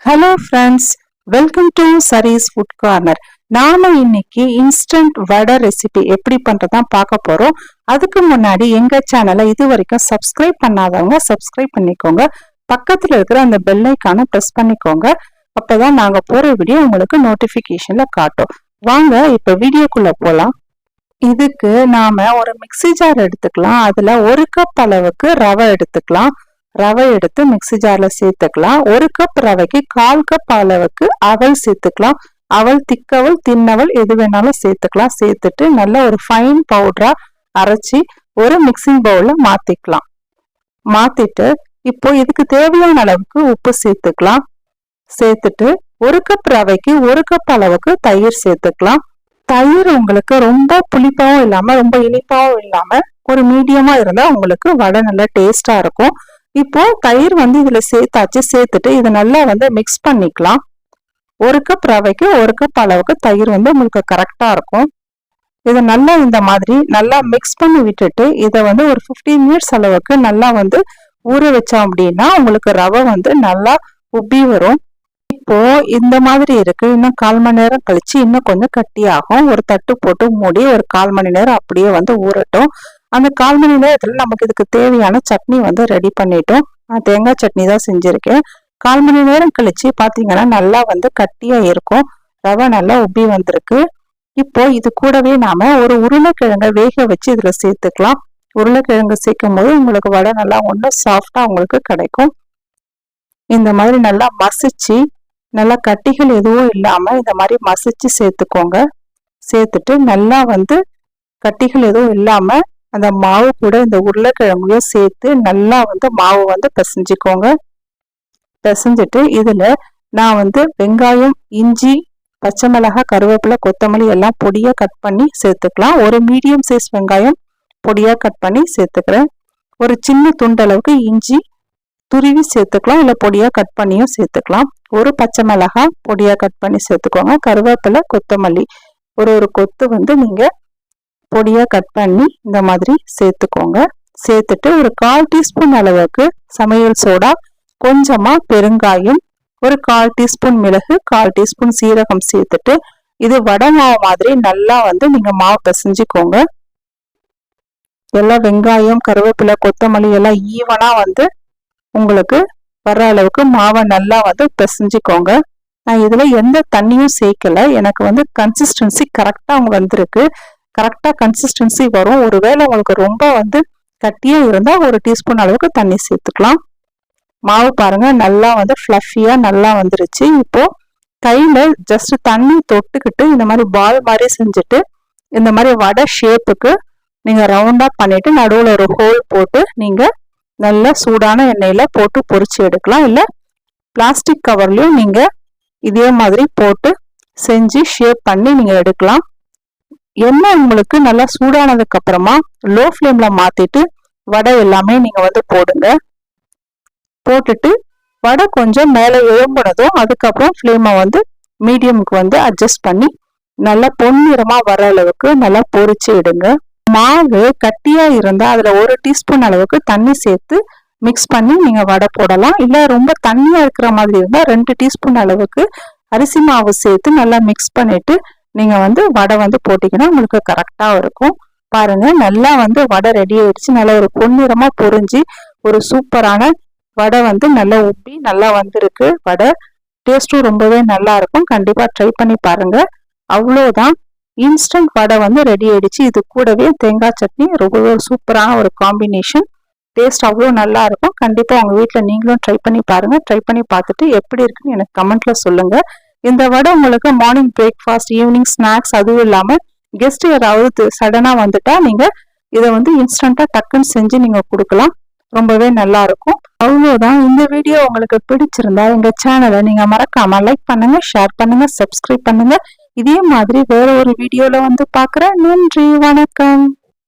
Hello friends, welcome to sarees food corner. நாம இன்னைக்கு instant வடை recipe எப்படி பண்றதான் பார்க்க போறோம். அதுக்கு முன்னாடி எங்க சேனலை இது வரைக்கும் சப்ஸ்கிரைப் பண்ணாதவங்க சப்ஸ்கிரைப் பண்ணிக்கோங்க. பக்கத்துல இருக்கிற அந்த பெல் ஐக்கானை ப்ரெஸ் பண்ணிக்கோங்க. அப்பதான் நாங்க போற வீடியோ உங்களுக்கு நோட்டிபிகேஷன்ல காட்டும். வாங்க இப்ப வீடியோக்குள்ள போலாம். இதுக்கு நாம ஒரு மிக்ஸி ஜார் எடுத்துக்கலாம். அதுல 1 கப் அளவுக்கு ரவை எடுத்துக்கலாம். ரவை எடுத்து மிக்ஸி ஜார்ல சேர்த்துக்கலாம். 1 கப் ரவைக்கு 1/4 கப் அளவுக்கு அவல் சேர்த்துக்கலாம். அவல் திக்கவல் தின்னவல் எது வேணாலும் சேர்த்துக்கலாம். சேர்த்துட்டு நல்ல ஒரு ஃபைன் பவுடரா அரைச்சி ஒரு மிக்சிங் பவுல்ல மாத்திக்கலாம். மாத்திட்டு இப்போ இதுக்கு தேவையான அளவுக்கு உப்பு சேர்த்துக்கலாம். சேர்த்துட்டு 1 கப் ரவைக்கு 1 கப் அளவுக்கு தயிர் சேர்த்துக்கலாம். தயிர் உங்களுக்கு ரொம்ப புளிப்பாவும் இல்லாம ரொம்ப இனிப்பாவும் இல்லாம ஒரு மீடியமா இருந்தா உங்களுக்கு வடை நல்லா டேஸ்டா இருக்கும். இப்போ தயிர் இதுல சேர்த்தாச்சு. சேர்த்துட்டு இதை நல்லா மிக்ஸ் பண்ணிக்கலாம். 1 கப் ரவைக்கு 1 கப் அளவுக்கு தயிர் உங்களுக்கு கரெக்டா இருக்கும். இதை நல்லா இந்த மாதிரி நல்லா மிக்ஸ் பண்ணி விட்டுட்டு இதை ஒரு 15 மினிட்ஸ் அளவுக்கு நல்லா ஊற வச்சோம் அப்படின்னா உங்களுக்கு ரவை நல்லா உப்பி வரும். இப்போ இந்த மாதிரி இருக்கு. இன்னும் 1/4 மணி நேரம் கழிச்சு இன்னும் கொஞ்சம் கட்டியாகும். ஒரு தட்டு போட்டு மூடி ஒரு 1/4 மணி நேரம் அப்படியே ஊறட்டும். அந்த 1/4 மணி நேரத்துல நமக்கு இதுக்கு தேவையான சட்னி ரெடி பண்ணிட்டோம். நான் தேங்காய் சட்னி தான் செஞ்சிருக்கேன். 1/4 மணி நேரம் கழிச்சு பாத்தீங்கன்னா நல்லா கட்டியா இருக்கும். ரவை நல்லா உப்பி வந்திருக்கு. இப்போ இது கூடவே நாம ஒரு உருளைக்கிழங்கை வேக வச்சு இதுல சேர்த்துக்கலாம். உருளைக்கிழங்கு சேர்க்கும் போது உங்களுக்கு வடை நல்லா சாஃப்டா உங்களுக்கு கிடைக்கும். இந்த மாதிரி நல்லா மசிச்சு நல்லா கட்டிகள் எதுவும் இல்லாம இந்த மாதிரி மசிச்சு சேர்த்துக்கோங்க. சேர்த்துட்டு நல்லா கட்டிகள் எதுவும் இல்லாம அந்த மாவு கூட இந்த உருளைக்கிழங்கையும் சேர்த்து நல்லா மாவு பிசைஞ்சுக்கோங்க. பிசைஞ்சிட்டு இதுல நான் வெங்காயம், இஞ்சி, பச்சை மிளகாய், கருவேப்பிலை, கொத்தமல்லி எல்லாம் பொடியா கட் பண்ணி சேர்த்துக்கலாம். ஒரு மீடியம் சைஸ் வெங்காயம் பொடியா கட் பண்ணி சேர்த்துக்கிறேன். ஒரு சின்ன துண்டளவுக்கு இஞ்சி துருவி சேர்த்துக்கலாம். இல்லை பொடியா கட் பண்ணியும் சேர்த்துக்கலாம். ஒரு பச்சை மிளகாய் பொடியா கட் பண்ணி சேர்த்துக்கோங்க. கருவேப்பிலை, கொத்தமல்லி ஒரு கொத்து நீங்க பொடியா கட் பண்ணி இந்த மாதிரி சேர்த்துக்கோங்க. சேர்த்துட்டு ஒரு 1/4 டீஸ்பூன் அளவுக்கு சமையல் சோடா, கொஞ்சமா பெருங்காயம், ஒரு 1/4 டீஸ்பூன் மிளகு, 1/4 டீஸ்பூன் சீரகம் சேர்த்துட்டு இது வடை மாவு மாதிரி நல்லா நீங்க மாவு பிசைஞ்சுக்கோங்க. எல்லாம் வெங்காயம், கருவேப்பிலை, கொத்தமல்லி எல்லாம் ஈவனா உங்களுக்கு வர்ற அளவுக்கு மாவை நல்லா பிசைஞ்சுக்கோங்க. நான் இதுல எந்த தண்ணியும் சேர்க்கல. எனக்கு கன்சிஸ்டன்சி கரெக்டா வந்திருக்கு. கரெக்டா கன்சிஸ்டன்சி வரும். ஒருவேளை உங்களுக்கு ரொம்ப கட்டியா இருந்தா 1 டீஸ்பூன் அளவுக்கு தண்ணி சேர்த்துக்கலாம். மாவு பாருங்க நல்லா ஃப்ளஃபியா நல்லா வந்துருச்சு. இப்போ கையில ஜஸ்ட் தண்ணி தொட்டுக்கிட்டு இந்த மாதிரி பால் மாதிரி செஞ்சுட்டு இந்த மாதிரி வடை ஷேப்புக்கு நீங்க ரவுண்டா பண்ணிட்டு நடுவுல ஒரு ஹோல் போட்டு நீங்க நல்லா சூடான எண்ணெயில போட்டு பொரிச்சு எடுக்கலாம். இல்ல பிளாஸ்டிக் கவர்லயும் நீங்க இதே மாதிரி போட்டு செஞ்சு ஷேப் பண்ணி நீங்க எடுக்கலாம். எண்ணெய் உங்களுக்கு நல்லா சூடானதுக்கு அப்புறமா லோ ஃப்ளேம்ல மாத்திட்டு வடை எல்லாமே நீங்க போடுங்க. போட்டுட்டு வடை கொஞ்சம் மேல எழும்புனதும் அதுக்கப்புறம் ஃப்ளேமை மீடியமுக்கு அட்ஜஸ்ட் பண்ணி நல்லா பொன்னிறமா வர அளவுக்கு நல்லா பொரிச்சு எடுங்க. மாவு கட்டியா இருந்தா அதுல 1 டீஸ்பூன் அளவுக்கு தண்ணி சேர்த்து மிக்ஸ் பண்ணி நீங்க வடை போடலாம். இல்ல ரொம்ப தண்ணியா இருக்கிற மாதிரி இருந்தா 2 டீஸ்பூன் அளவுக்கு அரிசி மாவு சேர்த்து நல்லா மிக்ஸ் பண்ணிட்டு நீங்க வடை போட்டீங்கன்னா உங்களுக்கு கரெக்டா இருக்கும். பாருங்க நல்லா வடை ரெடி ஆயிடுச்சு. நல்லா ஒரு பொன்னிறமா பொரிஞ்சு ஒரு சூப்பரான வடை நல்லா உப்பி நல்லா வந்திருக்கு. வடை டேஸ்டும் ரொம்பவே நல்லா இருக்கும். கண்டிப்பா ட்ரை பண்ணி பாருங்க. அவ்வளோதான், இன்ஸ்டன்ட் வடை ரெடி ஆயிடுச்சு. இது கூடவே தேங்காய் சட்னி ரொம்பவே சூப்பரான ஒரு காம்பினேஷன். டேஸ்ட் அவ்வளோ நல்லா இருக்கும். கண்டிப்பா உங்க வீட்டுல நீங்களும் ட்ரை பண்ணி பாருங்க. ட்ரை பண்ணி பார்த்துட்டு எப்படி இருக்குன்னு எனக்கு கமெண்ட்ல சொல்லுங்க. இந்த வடை உங்களுக்கு மார்னிங் பிரேக்ஃபாஸ்ட், ஈவினிங் ஸ்நாக்ஸ், அதுவும் இல்லாம கெஸ்ட் யாராவது சடனா வந்துட்டா நீங்க இதை இன்ஸ்டன்டா டக்குன்னு செஞ்சு நீங்க கொடுக்கலாம். ரொம்பவே நல்லா இருக்கும். அவ்வளவுதான். இந்த வீடியோ உங்களுக்கு பிடிச்சிருந்தா எங்க சேனலை நீங்க மறக்காம லைக் பண்ணுங்க, ஷேர் பண்ணுங்க, சப்ஸ்கிரைப் பண்ணுங்க. இதே மாதிரி வேற ஒரு வீடியோல பாக்குறேன். நன்றி, வணக்கம்.